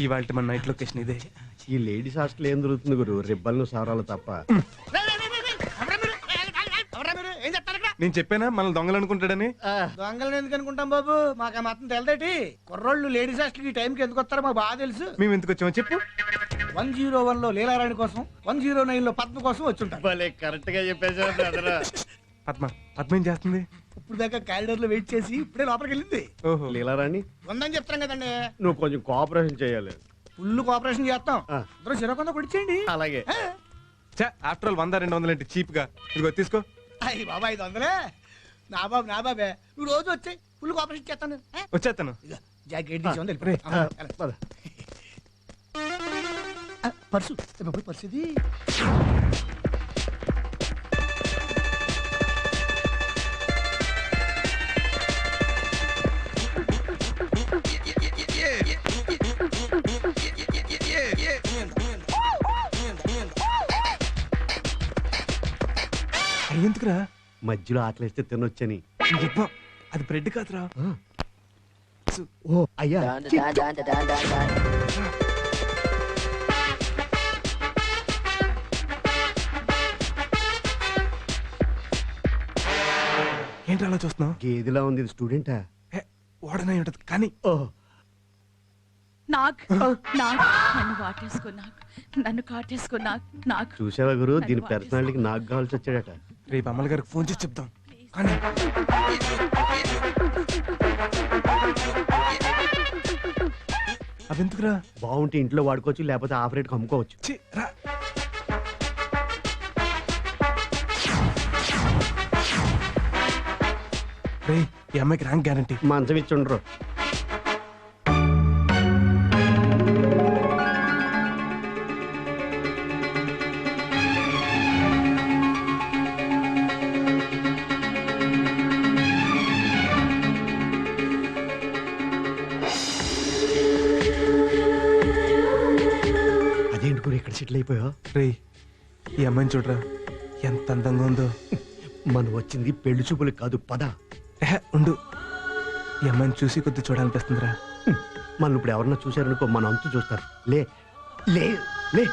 ఇవాళ మన night location ఇదే. ఈ లేడీస్ హాస్టల్ ఏం దొరుకుతుంది గురు? రిబ్బన్లు సారాలు తప్ప. నేను చెప్పానా మనల్ని దొంగలు అనుకుంటాడని. దొంగలను ఎందుకు అనుకుంటాం బాబు? మాకు మాత్రం తెలదేటి. కుర్రోళ్ళు లేడీస్ హాస్టల్ ఈ టైంకి ఎందుకు వస్తారో మాకు బాగా తెలుసు. మేము ఎందుకు వచ్చామో చెప్పు. 101 లో లీలారాణి కోసం, 109 లో పద్మ కోసం వచ్చుంటాం. కరెక్ట్ గా చెప్పేసారు. పద్మ పద్మ ఏం చేస్తుంది? ఇప్పుడు దాకా కారిడార్ లో వెయిట్ చేసి ఇప్పుడే లోపలికి వెళ్ళింది. ఓహో, లీలారాణి ఉందని చెప్తాం కదండి. నువ్వు కొంచెం కోఆపరేషన్ చేయాలి. ఫుల్ కోఆపరేషన్ చేస్తాం. ఇద్దరు చిరకొంద కొడిచేయండి. అలాగే. ఆఫ్టర్ ఆల్ 100-200 ఏంటి చీప్ గా? ఇదిగో తీసుకో. అయ్యి బాబా 500. నా బాబే నువ్వు రోజు వచ్చాయి ఫుల్ కోఆపరేషన్ చేస్తాను. వచ్చేస్తాను. జాకెట్ తీసి పర్సు పర్సు ఇది. ఎందుకురా? మధ్యలో ఆకలిస్తే తినొచ్చని. అది బ్రెడ్ కాదురా. ఓ అయ్యా, ఏంటి అలా చూస్తున్నావు? గేదిలా ఉంది. స్టూడెంటా? వాడనే ఉంటది కానీ. ఓహ్, నన్ను కాటేసుకున్నా. చూసావా గురు? దీని పర్సనాలిటీకి నాకు కావాల్సి వచ్చాడట. రేపు అమ్మల గారికి ఫోన్ చేసి చెప్తాం. కానీ అవెందుకురా? బాగుంటే ఇంట్లో వాడుకోవచ్చు, లేకపోతే ఆఫ్ రేట్కి అమ్ముకోవచ్చు. ఈ అమ్మాయికి ర్యాంక్ గ్యారంటీ. మంచం ఇచ్చి ఉండరు. అదేంటి గురు ఇక్కడ సెటిల్ అయిపోయా? ఈ అమ్మాయిని చూడరా ఎంత అందంగా ఉందో. మనం వచ్చింది పెళ్లి చూపులకు కాదు, పద. ఉండు, ఈ అమ్మాయిని చూసి కొద్ది చూడాలనిపిస్తుందిరా. మనం ఇప్పుడు ఎవరన్నా చూసారనుకో మన అంతు చూస్తారు. లే లే లే.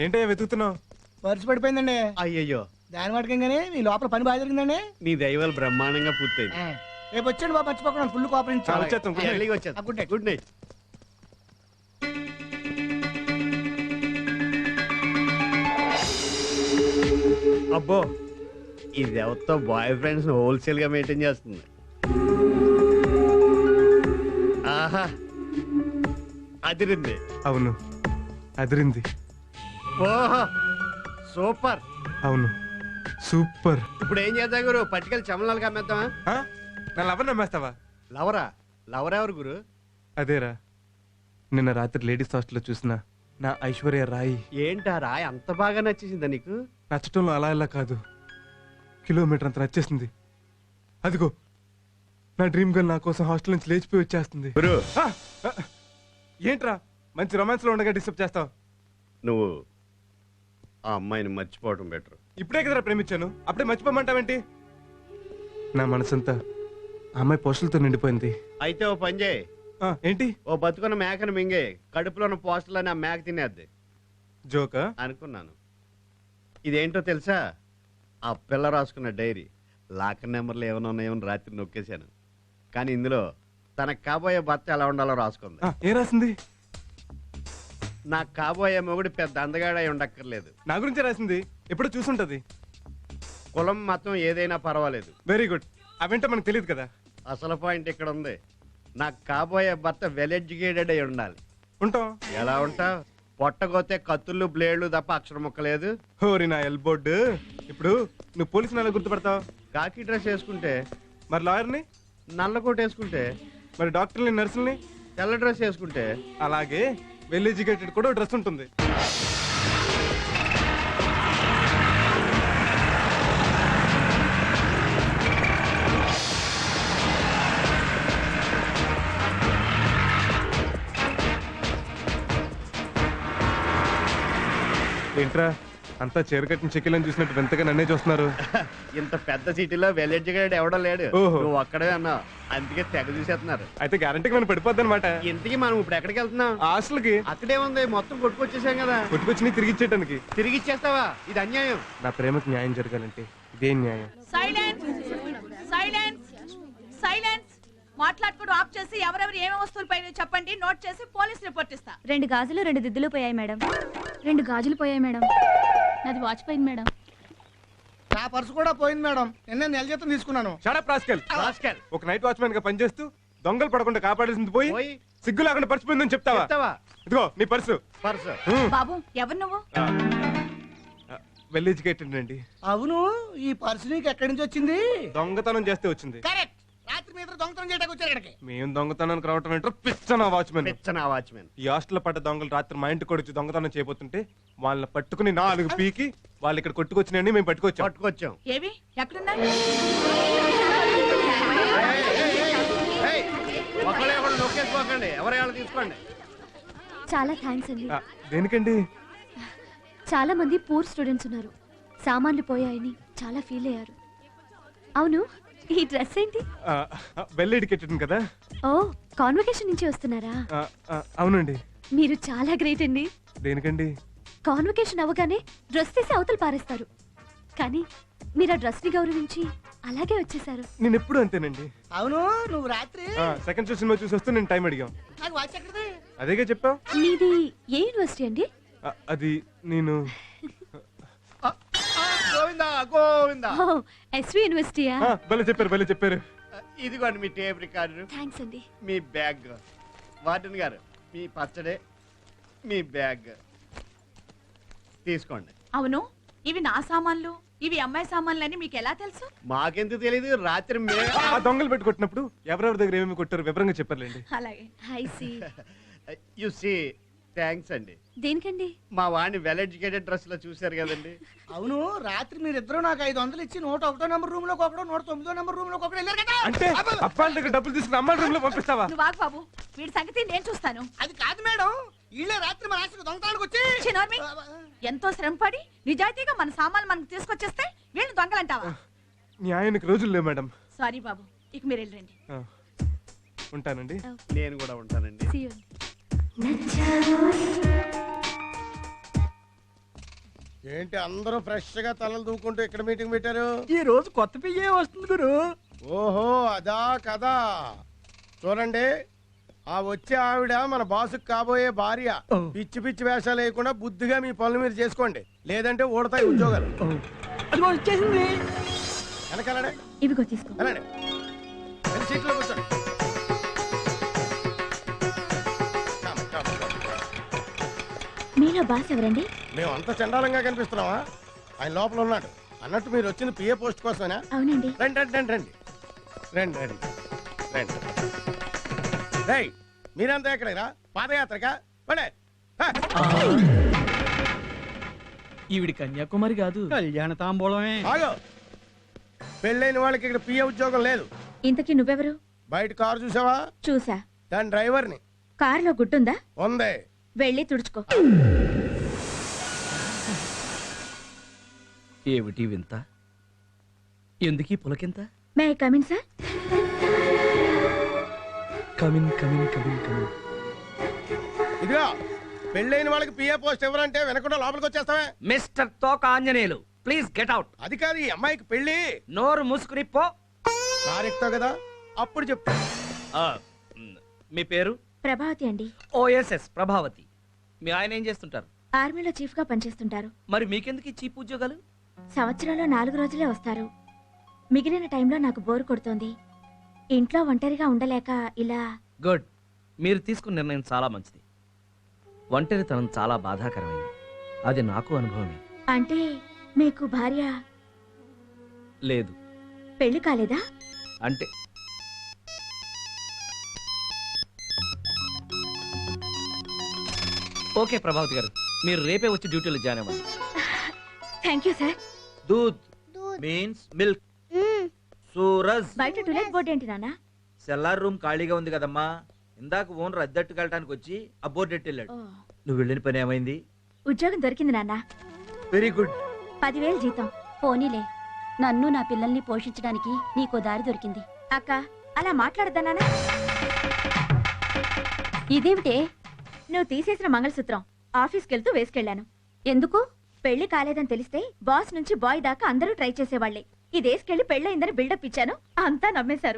ఏంటో వెతుకుతున్నావు? పర్సు పడిపోయిందండి. అయ్యయ్యో, దాని వాటికంగానే మీ లోపల పని బాగా జరిగిందండి. నీ దైవాలు బ్రహ్మాండంగా పూర్తయింది. రేపు వచ్చాడు బాబు, మర్చిపోకుండా ఫుల్ కోఆపరేషన్. Good night. అబ్బో, ఇది ఎవరితో బాయ్ ఫ్రెండ్స్ హోల్సేల్ గా మెయింటైన్ చేస్తుంది. ఆహా, అదిరింది. అవును, అదిరింది. ఓహో, సూపర్. అవును, సూపర్. ఇప్పుడు ఏం చేద్దాం గురు? పట్టుకెళ్ళి చమలాలుగా అమ్మేద్దామా? నా లవర్ నమ్మేస్తావా? లవరా? లవర్ ఎవరు గురు? అదేరా, నిన్న రాత్రి లేడీస్ హాస్టల్లో చూసిన నా ఐశ్వర్య రాయి. ఏంటా రాయి అంత బాగా నచ్చేసిందా నీకు? నచ్చటంలో అలా ఇలా కాదు, కిలోమీటర్ అంత నచ్చేసింది. అదిగో నా డ్రీమ్ గర్ల్ నా కోసం హాస్టల్ నుంచి లేచిపోయి వచ్చేస్తుంది. గురు, ఏంట్రా మంచి రొమాన్స్ లో ఉండగా డిస్టర్బ్ చేస్తావు? నువ్వు ఆ అమ్మాయిని మర్చిపోవడం బెటర్. ఇప్పుడే కదరా ప్రేమించాను, అప్పుడే మర్చిపోమంటావేంటి? నా మనసంతా ఆ అమ్మాయి పోస్టులతో నిండిపోయింది. అయితే ఓ పని చేయి. ఏంటి? ఓ బతుకున్న మేకను మింగే కడుపులో ఉన్న పోస్టులని ఆ మేక తినేద్ది. జోకా అనుకున్నాను. ఇదేంటో తెలుసా? ఆ పిల్ల రాసుకున్న డైరీ. లాకర్ నెంబర్లు ఏమైనా ఉన్నాయేమని రాత్రి నొక్కేశాను. కానీ ఇందులో తనకు కాబోయే భర్త ఎలా ఉండాలో రాసుకుంది. ఏం రాసింది? నాకు కాబోయే మొగుడు పెద్ద అందగాడై ఉండక్కర్లేదు. నా గురించి రాసింది, ఎప్పుడో చూసుంటది. కులం మతం ఏదైనా పర్వాలేదు. Very good. అవేంటో మనకు తెలియదు కదా. అసలు పాయింట్ ఇక్కడ ఉంది. నాకు కాబోయే భర్త వెల్ ఎడ్యుకేటెడ్ అయి ఉండాలి. ఉంటాం. ఎలా ఉంటావు? పొట్టగోతే కత్తుళ్ళు బ్లేడ్లు తప్ప అక్షరం ముక్కలేదు. హోరి నా ఎల్బోర్డ్. ఇప్పుడు నువ్వు పోలీసుని ఎలా గుర్తుపడతావు? కాకి డ్రెస్ వేసుకుంటే. మరి లాయర్ని? నల్ల కోట్ వేసుకుంటే. మరి డాక్టర్ని నర్సుల్ని? తెల్ల డ్రెస్ వేసుకుంటే. అలాగే వెల్ ఎడ్యుకేటెడ్ కూడా డ్రెస్ ఉంటుంది. ఏంట్రా అంతా చీరకట్టిన చెక్కిలని చూసినట్టు వింతగా నన్నే చూస్తున్నారు. ఇంత పెద్ద సిటీలో వెల్ ఎడ్యుకేటెడ్ ఎవడో లేడు. ఓహో. నువ్వు ఒక్కడే అన్నావు, అందుకే తెగ చూసేస్తున్నారు. అయితే గ్యారంటీకి మనం పడిపోద్ది అనమాట. ఇంతకీ మనం ఇప్పుడు ఎక్కడికి వెళ్తున్నాం? హాస్టల్కి అక్కడే ఉంది, మొత్తం కొట్టుకొచ్చేసాం కదా. కొట్టుకొచ్చి తిరిగి ఇచ్చేయడానికి. తిరిగి ఇచ్చేస్తావా? ఇది అన్యాయం. నా ప్రేమకు న్యాయం జరగాలంటే ఇదేం న్యాయం? సైలెన్స్ సైలెన్స్ సైలెన్స్ మాట్లాడుకోవడం ఆఫ్ చేసి ఎవరెవరు ఏమేమి వస్తువులు పైన చెప్పండి. నోట్ చేసి పోలీస్ రిపోర్ట్ ఇస్తా. 2 గాజులు 2 దిద్దులు పోయాయి మేడం. 2 గాజులు పోయాయి మేడం. నాది వాచ్ పోయింది మేడం. నా పర్సు కూడా పోయింది మేడం. నిన్న నెల జీతం తీసుకున్నాను. Shut up rascal. రాస్కెల్. ఒక నైట్ వాచ్మెన్ గా పనిచేస్తూ దొంగలు పడకుండా కాపాడాల్సింది పోయి పోయి సిగ్గు లేకుండా పరిచిపోయిందని చెప్తావా? చెప్తావా? ఇదిగో నీ పర్సు. పర్సు. బాబు ఎవరు నువ్వు? వెల్ ఎడ్యుకేటెడ్ అండి. అవును, ఈ పర్సు నీకు ఎక్కడి నుంచి వచ్చింది? దొంగతనం చేస్తే వచ్చింది. కరెక్ట్. రాత్రి మీద దొంగతనం చేయడానికి వచ్చారు ఇక్కడికి. మేము దొంగతనానికి రావటం ఏంటో పిచ్చన వాచ్మెన్. పిచ్చనా వాచ్మెన్. ఈ హాస్టల్ పడ్డ దొంగలు రాత్రి మా ఇంటికి వచ్చి దొంగతనం చేయబోతుంటే వాళ్ళని పట్టుకుని 4 పీకి వాళ్ళు ఇక్కడ కొట్టుకొచ్చినండి మేము పట్టుకొచ్చాం. పట్టుకొచ్చాం. ఏవి ఎక్కడున్నారు? ఒకళ్ళే ఒకళ్ళు నొక్కేసుకోకండి, ఎవరి వాళ్ళు తీసుకోండి. చాలా థ్యాంక్స్ అండి. దేనికండి? చాలా మంది పూర్ స్టూడెంట్స్ ఉన్నారు. సామాన్లు పోయాయని చాలా ఫీల్ అయ్యారు. అవును, ఈ డ్రెస్ ఏంటి? వెల్ ఎడ్యుకేటెడ్ కదా. ఓ, కాన్వకేషన్ నుంచి వస్తున్నారా? అవునండి. మీరు చాలా గ్రేట్ అండి. దేనికండి? కాన్వకేషన్ అవ్వగానే డ్రెస్ తీసి అవతల పారేస్తారు. కానీ మీరు ఆ డ్రెస్ ని గౌరవించి అలాగే వచ్చేసారు. నేను ఎప్పుడు అంతేనండి. అవును, నువ్వు రాత్రి సెకండ్ షో సినిమా చూసి వస్తూ నేను టైం అడిగాం. నాకు వాచ్ ఎక్కడిది? అదేగా చెప్పావు. మీది ఏ యూనివర్సిటీ అండి? అది నేను గోవిందా గోవిందా. ఓ, ఎస్వి యూనివర్సిటీయా? భలే చెప్పారు. ఇదిగోండి మీ టేప్ రికార్డు, థ్యాంక్స్ అండి. మీ బ్యాగ్. వార్డెన్ గారు మీ పచ్చడే, మీ బ్యాగ్ తీసుకోండి. అవును, ఇవి నా సామాన్లు, ఇవి అమ్మాయి సామాన్లు అని మీకు ఎలా తెలుసు? మాకెందుకు తెలీదు, రాత్రి ఆ దొంగలు పెట్టి కొట్టినప్పుడు ఎవరెవరి దగ్గర ఏమేమి కొట్టారు వివరంగా చెప్పారులేండి. అలాగే. హై సి. You see. థ్యాంక్స్ అండి. దేనికండి? మా వాడిని వెల్ ఎడ్యుకేటెడ్ డ్రెస్ లో చూశారు కదండి. అవును, రాత్రి మీరిద్దరూ నాకు 500 ఇచ్చి 101 నెంబర్ రూమ్ లోకి ఒకడు, 109 నెంబర్ రూమ్ లోకి ఒకడు వెళ్ళారు కదా. అంటే అప్పాల దగ్గర డబ్బులు తీసుకుని అమ్మాయి రూమ్ లో పంపిస్తావా? నువ్వు ఆగు బాబు, వీడి సంగతి నేను చూస్తాను. అది కాదు మేడం, వీళ్ళే రాత్రి మా ఆశకు దొంగతానికి వచ్చి ఛీ, నోర్మి. ఎంతో శ్రమపడి నిజాయితీగా మన సామాన్లు మనకు తీసుకొచ్చేస్తే వీళ్ళు దొంగలంటావా? న్యాయానికి రోజులు లేవు మేడం. సారీ బాబు, ఇక మీరు వెళ్ళండి. ఉంటానండి. నేను కూడా ఉంటానండి. See you. ఏంటి అందరూ ఫ్రెష్ గా తలలు దూకుంటూ ఇక్కడ మీటింగ్ పెట్టారు? ఈ రోజు కొత్త పియ్యే వస్తుంది గురు. ఓహో, అదా కదా. చూడండి, ఆ వచ్చే ఆవిడ మన బాసుకు కాబోయే భార్య. పిచ్చి పిచ్చి వేషాలు వేయకుండా బుద్ధిగా మీ పనులు మీరు చేసుకోండి, లేదంటే ఊడతాయి ఉద్యోగాలు. అది వచ్చేసింది. వెనకాలనే ఇవిగో తీసుకో. వెళ్ళండి, వెళ్ళి సీట్లో కూర్చోండి. Come, come, come. మీలో బాస్ ఎవరండి? మేము అంత చండాలంగా కనిపిస్తున్నావా? ఆయన లోపల ఉన్నాడు. అన్నట్టు మీరు వచ్చిన పిఏ పోస్ట్ కోసమేనా? అవునండి. రండి రండి రండి రండి రండి రండి రండి. రేయ్, మీరంతా ఎక్కడైనా పాదయాత్రగా పడే. ఈవిడి కన్యాకుమారి కాదు, కళ్యాణ తాంబూలమే. ఆగు. పెళ్ళైన వాళ్ళకి ఇక్కడ పిఏ ఉద్యోగం లేదు. ఇంతకీ నువ్వెవరు? బయట కారు చూసావా? చూసా. దాని డ్రైవర్ని. కారులో గుట్టుందా? ఉంది. వెళ్ళి తుడుచుకో. ఏమిటి వింత? ఎందుకీ పులకింత? May I come in sir? Come in. ఇదిగో, పెళ్ళైన వాళ్ళకి పిఏ పోస్ట్ ఎవరంటే వెనకుండా లోపలికి వచ్చేస్తావే. మిస్టర్ తోక ఆంజనేయులు, ప్లీజ్ గెట్ అవుట్. అది కాదు, ఈ అమ్మాయికి పెళ్ళి. నోరు మూసుకుని పో. కారు ఎక్కుతావు కదా, అప్పుడు చెప్తా. మీ పేరు? ప్రభావతి అండి. ఓఎస్ఎస్ ప్రభావతి. మీ ఆయన ఏం చేస్తుంటారు? ఆర్మీలో చీఫ్ గా పనిచేస్తుంటారు. మరి మీకెందుకు ఈ చీప్ ఉద్యోగాలు? సంవత్సరంలో 4 రోజులే వస్తారు. మిగిలిన టైంలో నాకు బోరు కొడుతోంది. ఇంట్లో ఒంటరిగా ఉండలేక ఇలా. గుడ్. మీరు తీసుకున్న నిర్ణయం చాలా మంచిది. ఒంటరితనం చాలా బాధాకరమైంది. అది నాకు అనుభవమే. అంటే మీకు భార్య లేదు. పెళ్లి కాలేదా? అంటే ఓకే ప్రభావతి గారు, మీరు రేపే వచ్చి డ్యూటీలో జాయిన్ అవ్వండి. Thank you sir. Doodh means milk. Suraj. బయట టూలెట్ బోర్డు ఏంటి నాన్న? సెల్లార్ రూమ్ ఖాళీగా ఉంది కదమ్మా, ఇందాక ఓనర్ అద్దెట్టుకు వెళ్ళడానికి వచ్చి ఆ బోర్డు ఎట్టి వెళ్ళాడు. ఓ, నువ్వు వెళ్ళిన పని ఏమైంది? ఉద్యోగం దొరికింది నాన్న. Very good. 10,000 జీతం. పోనీలే, నన్ను నా పిల్లల్ని పోషించడానికి నీకో దారి దొరికింది. అక్క అలా మాట్లాడద్దన్నానా? ఇదేమిటే? నువ్వు తీసేసిన మంగళసూత్రం ఆఫీస్కి వెళ్తూ వేసుకెళ్లాను. ఎందుకు? పెళ్లి కాలేదని తెలిస్తే బాస్ నుంచి బాయ్ దాకా అందరూ ట్రై చేసేవాళ్లే. ఇదేసుకెళ్లి పెళ్ళయిందని బిల్డప్ ఇచ్చాను, అంతా నమ్మేశారు.